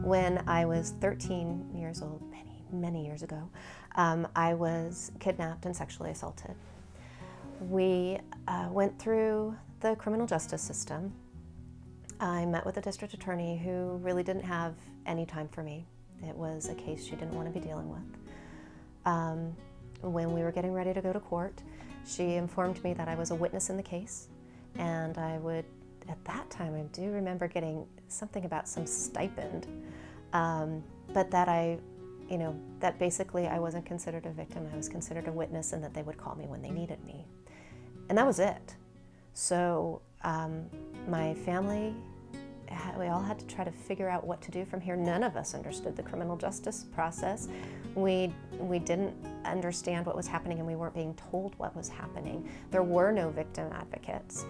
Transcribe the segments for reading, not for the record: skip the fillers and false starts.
When I was 13 years old, many years ago, I was kidnapped and sexually assaulted. We went through the criminal justice system. I met with a district attorney who really didn't have any time for me. It was a case she didn't want to be dealing with. When we were getting ready to go to court, she informed me that I was a witness in the case, and I would, at that time, I do remember getting something about some stipend, but that that basically I wasn't considered a victim, I was considered a witness, and that they would call me when they needed me. And that was it. So my family, we all had to try to figure out what to do from here. None of us understood the criminal justice process. We didn't understand what was happening, and we weren't being told what was happening. There were no victim advocates,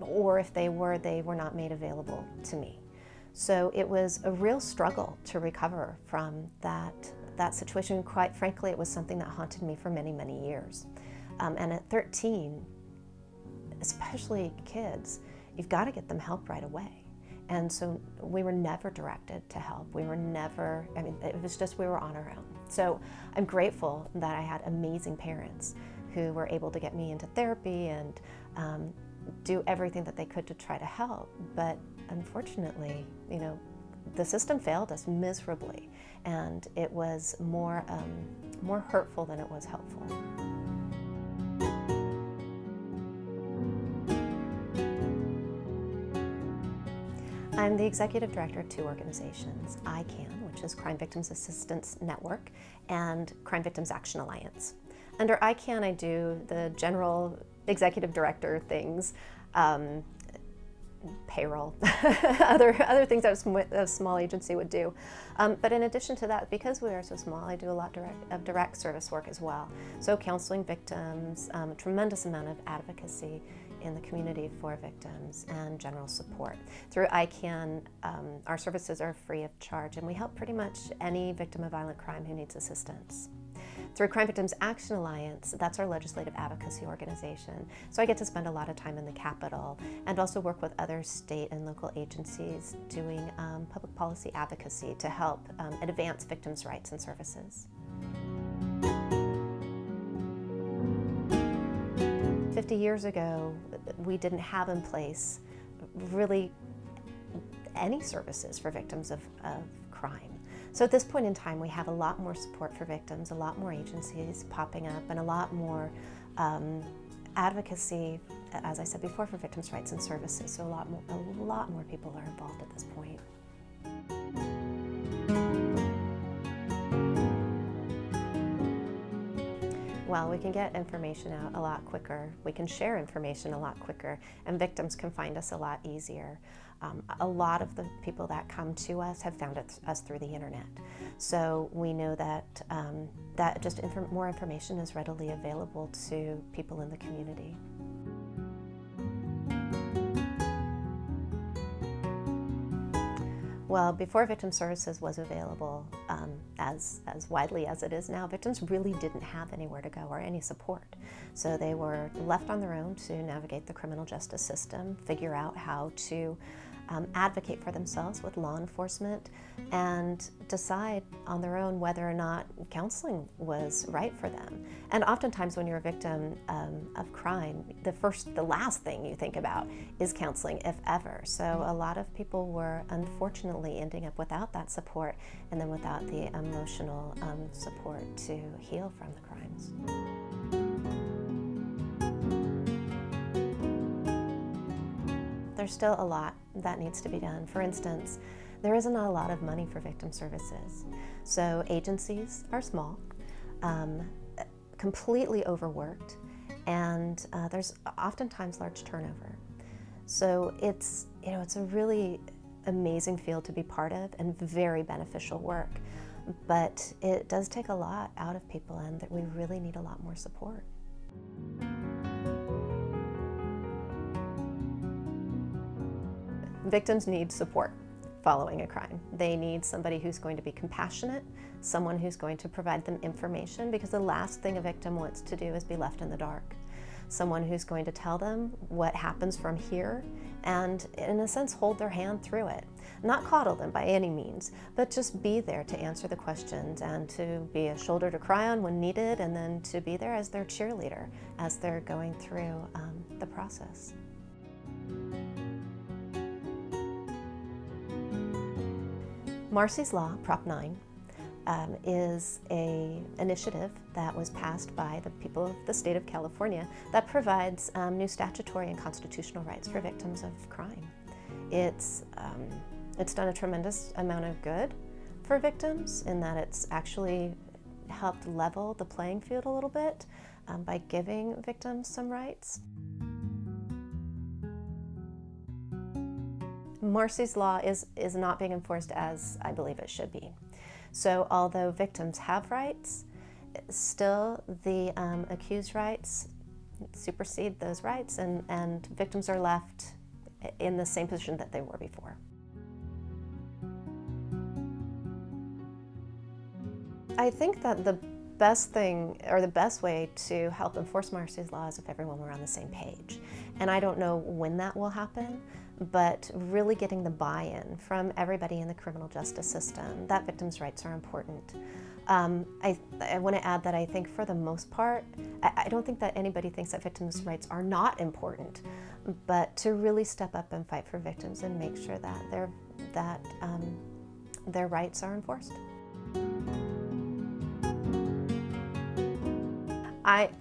or if they were not made available to me. So it was a real struggle to recover from that situation. Quite frankly, it was something that haunted me for many, many years. And at 13, especially kids, you've got to get them help right away. And so we were never directed to help. We were never, it was just we were on our own. So I'm grateful that I had amazing parents who were able to get me into therapy and do everything that they could to try to help. But unfortunately, the system failed us miserably, and it was more hurtful than it was helpful. I'm the executive director of two organizations, ICAN, which is Crime Victims Assistance Network, and Crime Victims Action Alliance. Under ICAN, I do the general executive director things, payroll, other things that a small agency would do. But in addition to that, because we are so small, I do a lot of direct service work as well. So counseling victims, a tremendous amount of advocacy in the community for victims, and general support. Through ICAN, our services are free of charge, and we help pretty much any victim of violent crime who needs assistance. Through Crime Victims Action Alliance, that's our legislative advocacy organization. So I get to spend a lot of time in the Capitol and also work with other state and local agencies doing public policy advocacy to help advance victims' rights and services. 50 years ago, we didn't have in place really any services for victims of crime. So at this point in time, we have a lot more support for victims, a lot more agencies popping up, and a lot more advocacy, as I said before, for victims' rights and services. So a lot more people are involved at this point. Well, we can get information out a lot quicker, we can share information a lot quicker, and victims can find us a lot easier. A lot of the people that come to us have found us through the internet. So we know that more information is readily available to people in the community. Well, before Victim Services was available as widely as it is now, victims really didn't have anywhere to go or any support. So they were left on their own to navigate the criminal justice system, figure out how to advocate for themselves with law enforcement, and decide on their own whether or not counseling was right for them. And oftentimes when you're a victim of crime, the last thing you think about is counseling, if ever. So a lot of people were unfortunately ending up without that support, and then without the emotional support to heal from the crimes. There's still a lot that needs to be done. For instance, there isn't a lot of money for victim services. So agencies are small, completely overworked, and there's oftentimes large turnover. So it's a really amazing field to be part of and very beneficial work. But it does take a lot out of people, and that we really need a lot more support. Victims need support following a crime. They need somebody who's going to be compassionate, someone who's going to provide them information, because the last thing a victim wants to do is be left in the dark. Someone who's going to tell them what happens from here and in a sense hold their hand through it. Not coddle them by any means, but just be there to answer the questions and to be a shoulder to cry on when needed, and then to be there as their cheerleader as they're going through the process. Marsy's Law, Prop 9, is an initiative that was passed by the people of the state of California that provides new statutory and constitutional rights for victims of crime. It's done a tremendous amount of good for victims in that it's actually helped level the playing field a little bit by giving victims some rights. Marsy's Law is not being enforced as I believe it should be. So although victims have rights, still the accused rights supersede those rights, and victims are left in the same position that they were before. I think that the best thing, or the best way to help enforce Marsy's Law is if everyone were on the same page. And I don't know when that will happen, but really getting the buy-in from everybody in the criminal justice system that victims' rights are important. I want to add that I think for the most part, I don't think that anybody thinks that victims' rights are not important, but to really step up and fight for victims and make sure that their rights are enforced.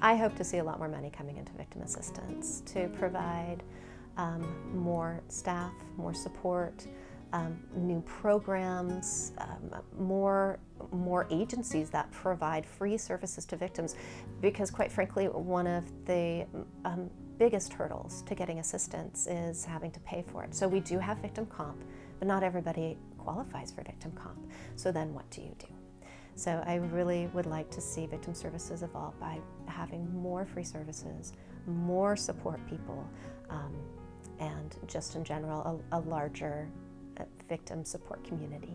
I hope to see a lot more money coming into victim assistance to provide more staff, more support, new programs, more agencies that provide free services to victims, because quite frankly, one of the biggest hurdles to getting assistance is having to pay for it. So we do have victim comp, but not everybody qualifies for victim comp. So then what do you do? So I really would like to see victim services evolve by having more free services, more support people, and just in general, a larger victim support community.